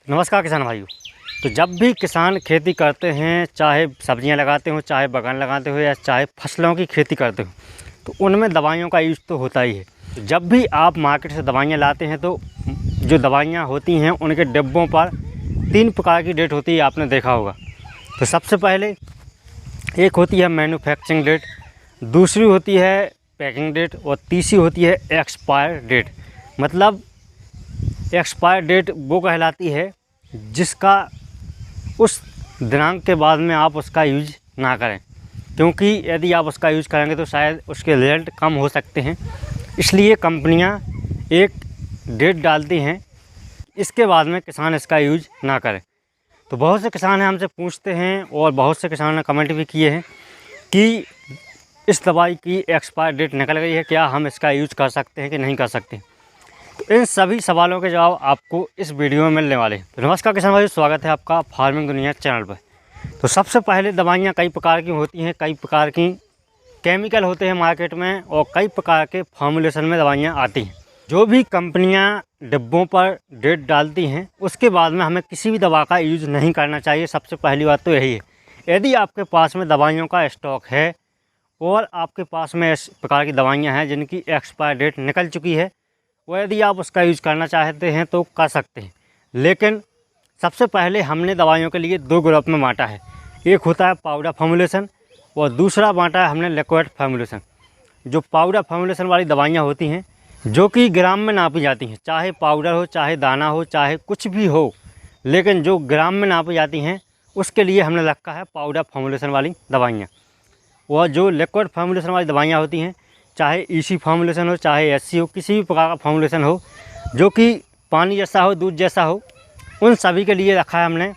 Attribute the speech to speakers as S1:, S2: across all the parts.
S1: नमस्कार किसान भाइयों। तो जब भी किसान खेती करते हैं, चाहे सब्जियां लगाते हो, चाहे बागान लगाते हो या चाहे फसलों की खेती करते हो, तो उनमें दवाइयों का यूज़ तो होता ही है। तो जब भी आप मार्केट से दवाइयां लाते हैं तो जो दवाइयां होती हैं उनके डिब्बों पर 3 प्रकार की डेट होती है, आपने देखा होगा। तो सबसे पहले एक होती है मैन्युफैक्चरिंग डेट, दूसरी होती है पैकिंग डेट और तीसरी होती है एक्सपायर डेट। मतलब एक्सपायर डेट वो कहलाती है जिसका उस दिनांक के बाद में आप उसका यूज ना करें, क्योंकि यदि आप उसका यूज करेंगे तो शायद उसके रिजल्ट कम हो सकते हैं। इसलिए कंपनियां एक डेट डालती हैं, इसके बाद में किसान इसका यूज ना करें। तो बहुत से किसान हैं हमसे पूछते हैं और बहुत से किसानों ने कमेंट भी किए हैं कि इस दवाई की एक्सपायर डेट निकल गई है, क्या हम इसका यूज कर सकते हैं कि नहीं कर सकते। तो इन सभी सवालों के जवाब आपको इस वीडियो में मिलने वाले हैं। तो नमस्कार किसान भाई, स्वागत है आपका फार्मिंग दुनिया चैनल पर। तो सबसे पहले दवाइयाँ कई प्रकार की होती हैं, कई प्रकार की केमिकल होते हैं मार्केट में और कई प्रकार के फॉर्मुलेशन में दवाइयाँ आती हैं। जो भी कंपनियाँ डिब्बों पर डेट डालती हैं उसके बाद में हमें किसी भी दवा का यूज़ नहीं करना चाहिए। सबसे पहली बात तो यही है। यदि आपके पास में दवाइयों का स्टॉक है और आपके पास में इस प्रकार की दवाइयाँ हैं जिनकी एक्सपायर डेट निकल चुकी है, वो यदि आप उसका यूज़ करना चाहते हैं तो कर सकते हैं। लेकिन सबसे पहले हमने दवाइयों के लिए 2 ग्रुप में बांटा है। एक होता है पाउडर फॉर्मुलेशन और दूसरा बांटा है हमने लिक्विड फॉर्मुलेशन। जो पाउडर फॉर्मुलेशन वाली दवाइयाँ होती हैं जो कि ग्राम में नापी जाती हैं, चाहे पाउडर हो, चाहे दाना हो, चाहे कुछ भी हो, लेकिन जो ग्राम में नापी जाती हैं उसके लिए हमने रखा है पाउडर फॉर्मुलेशन वाली दवाइयाँ। और जो लिक्विड फॉर्मुलेशन वाली दवाइयाँ होती हैं, चाहे ईसी फॉर्मुलेशन हो, चाहे एससी हो, किसी भी प्रकार का फॉर्मुलेशन हो जो कि पानी जैसा हो, दूध जैसा हो, उन सभी के लिए रखा है हमने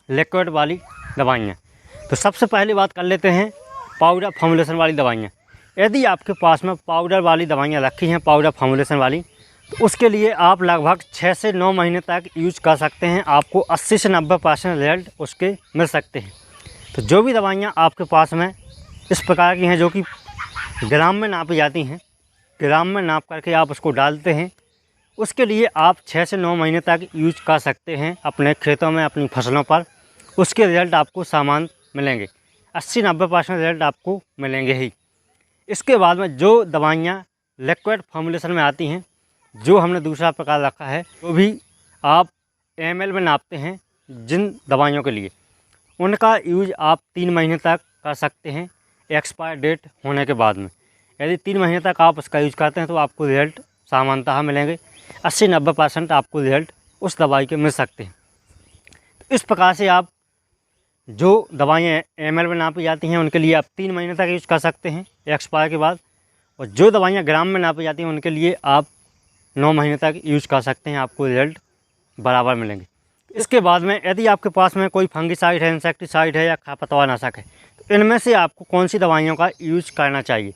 S1: लिक्विड वाली दवाइयाँ। तो सबसे पहले बात कर लेते हैं पाउडर फॉर्मुलेशन वाली दवाइयाँ। यदि आपके पास में पाउडर वाली दवाइयाँ रखी हैं, पाउडर फॉर्मुलेशन वाली, तो उसके लिए आप लगभग 6 से 9 महीने तक यूज कर सकते हैं। आपको 80 से 90% रिजल्ट उसके मिल सकते हैं। तो जो भी दवाइयाँ आपके पास में इस प्रकार की हैं जो कि ग्राम में नापी जाती हैं, ग्राम में नाप करके आप उसको डालते हैं, उसके लिए आप 6 से 9 महीने तक यूज कर सकते हैं अपने खेतों में, अपनी फसलों पर। उसके रिज़ल्ट आपको सामान मिलेंगे, 80-90% रिज़ल्ट आपको मिलेंगे ही। इसके बाद में जो दवाइयाँ लिक्विड फॉर्मुलेशन में आती हैं, जो हमने दूसरा प्रकार रखा है, वो भी आप ml में नापते हैं जिन दवाइयों के लिए, उनका यूज आप 3 महीने तक कर सकते हैं एक्सपायर डेट होने के बाद में। यदि 3 महीने तक आप उसका यूज करते हैं तो आपको रिज़ल्ट सामान्यतः मिलेंगे, 80-90% आपको रिज़ल्ट उस दवाई के मिल सकते हैं। तो इस प्रकार से आप जो दवाइयाँ ml में नापी जाती हैं उनके लिए आप 3 महीने तक यूज कर सकते हैं एक्सपायर के बाद, और जो दवाइयाँ ग्राम में नापी जाती हैं उनके लिए आप 9 महीने तक यूज कर सकते हैं, आपको रिज़ल्ट बराबर मिलेंगे। इसके बाद में यदि आपके पास में कोई फंगिसाइड है, इंसेक्टिसाइड है या खरपतवार नाशक है, तो इनमें से आपको कौन सी दवाइयों का यूज करना चाहिए।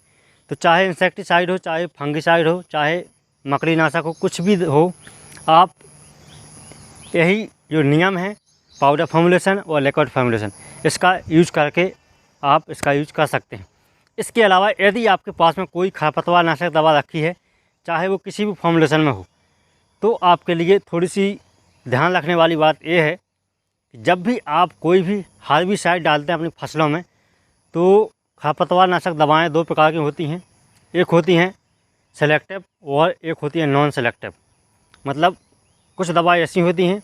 S1: तो चाहे इंसेक्टिसाइड हो, चाहे फंगिसाइड हो, चाहे मकड़ी नाशक हो, कुछ भी हो, आप यही जो नियम है पाउडर फॉर्मुलेशन और लिक्विड फॉर्मुलेशन, इसका यूज करके आप इसका यूज कर सकते हैं। इसके अलावा यदि आपके पास में कोई खरपतवार नाशक दवा रखी है, चाहे वो किसी भी फॉर्मुलेशन में हो, तो आपके लिए थोड़ी सी ध्यान रखने वाली बात यह है कि जब भी आप कोई भी हार्बिसाइड डालते हैं अपनी फसलों में, तो खरपतवार नाशक दवाएं 2 प्रकार की होती हैं। एक होती हैं सेलेक्टिव और एक होती है नॉन सेलेक्टिव। मतलब कुछ दवाएं ऐसी होती हैं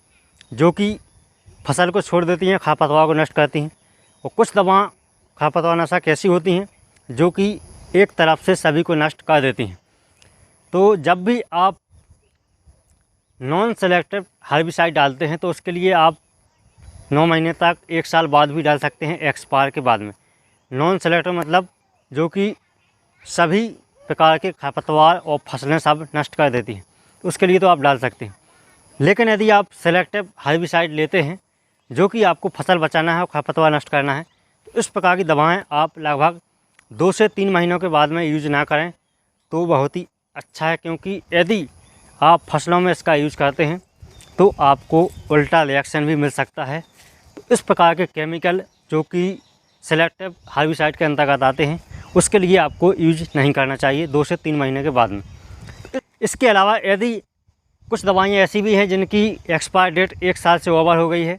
S1: जो कि फसल को छोड़ देती हैं, खरपतवार को नष्ट करती हैं, और कुछ दवा खरपतवार नाशक ऐसी होती हैं जो कि एक तरफ से सभी को नष्ट कर देती हैं। तो जब भी आप नॉन सेलेक्टिव हार्बिसाइड डालते हैं तो उसके लिए आप 9 महीने तक, 1 साल बाद भी डाल सकते हैं एक्सपायर के बाद में। नॉन सेलेक्टिव मतलब जो कि सभी प्रकार के खरपतवार और फसलें सब नष्ट कर देती हैं, उसके लिए तो आप डाल सकते हैं। लेकिन यदि आप सेलेक्टिव हार्बिसाइड लेते हैं जो कि आपको फसल बचाना है और खरपतवार नष्ट करना है, तो इस प्रकार की दवाएं आप लगभग 2 से 3 महीनों के बाद में यूज ना करें तो बहुत ही अच्छा है, क्योंकि यदि आप फसलों में इसका यूज करते हैं तो आपको उल्टा रिएक्शन भी मिल सकता है। तो इस प्रकार के केमिकल जो कि सेलेक्टिव हार्बिसाइड के अंतर्गत आते हैं, उसके लिए आपको यूज नहीं करना चाहिए 2 से 3 महीने के बाद में। इसके अलावा यदि कुछ दवाइयाँ ऐसी भी हैं जिनकी एक्सपायर डेट 1 साल से ओवर हो गई है,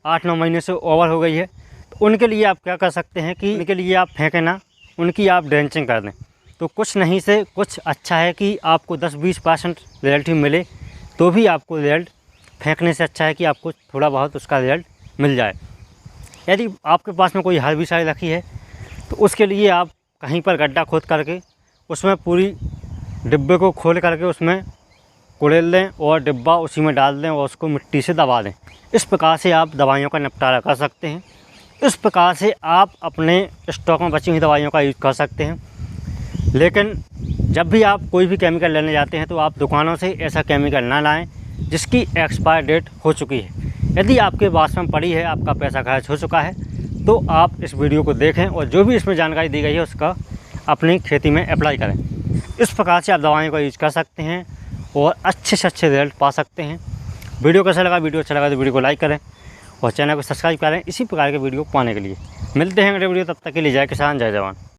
S1: 8-9 महीने से ओवर हो गई है। तो उनके लिए आप क्या कर सकते हैं कि उनके लिए आप फेंकें ना, उनकी आप ड्रेंचिंग कर दें। तो कुछ नहीं से कुछ अच्छा है कि आपको 10-20% रिजल्ट ही मिले, तो भी आपको रिजल्ट फेंकने से अच्छा है कि आपको थोड़ा बहुत उसका रिजल्ट मिल जाए। यदि आपके पास में कोई हर्बिसाइड रखी है तो उसके लिए आप कहीं पर गड्ढा खोद करके उसमें पूरी डिब्बे को खोल करके उसमें कुड़ेल दें और डिब्बा उसी में डाल दें और उसको मिट्टी से दबा दें। इस प्रकार से आप दवाइयों का निपटारा कर सकते हैं। इस प्रकार से आप अपने स्टॉक में बची हुई दवाइयों का यूज़ कर सकते हैं। लेकिन जब भी आप कोई भी केमिकल लेने जाते हैं तो आप दुकानों से ऐसा केमिकल ना लाएं जिसकी एक्सपायर डेट हो चुकी है। यदि आपके पास में पड़ी है, आपका पैसा खर्च हो चुका है, तो आप इस वीडियो को देखें और जो भी इसमें जानकारी दी गई है उसका अपनी खेती में अप्लाई करें। इस प्रकार से आप दवाइयों का यूज़ कर सकते हैं और अच्छे से अच्छे रिजल्ट पा सकते हैं। वीडियो कैसा लगा? वीडियो अच्छा लगा तो वीडियो को लाइक करें और चैनल को सब्सक्राइब करें इसी प्रकार के वीडियो पाने के लिए। मिलते हैं अगले वीडियो, तब तक के लिए जय किसान जय जवान।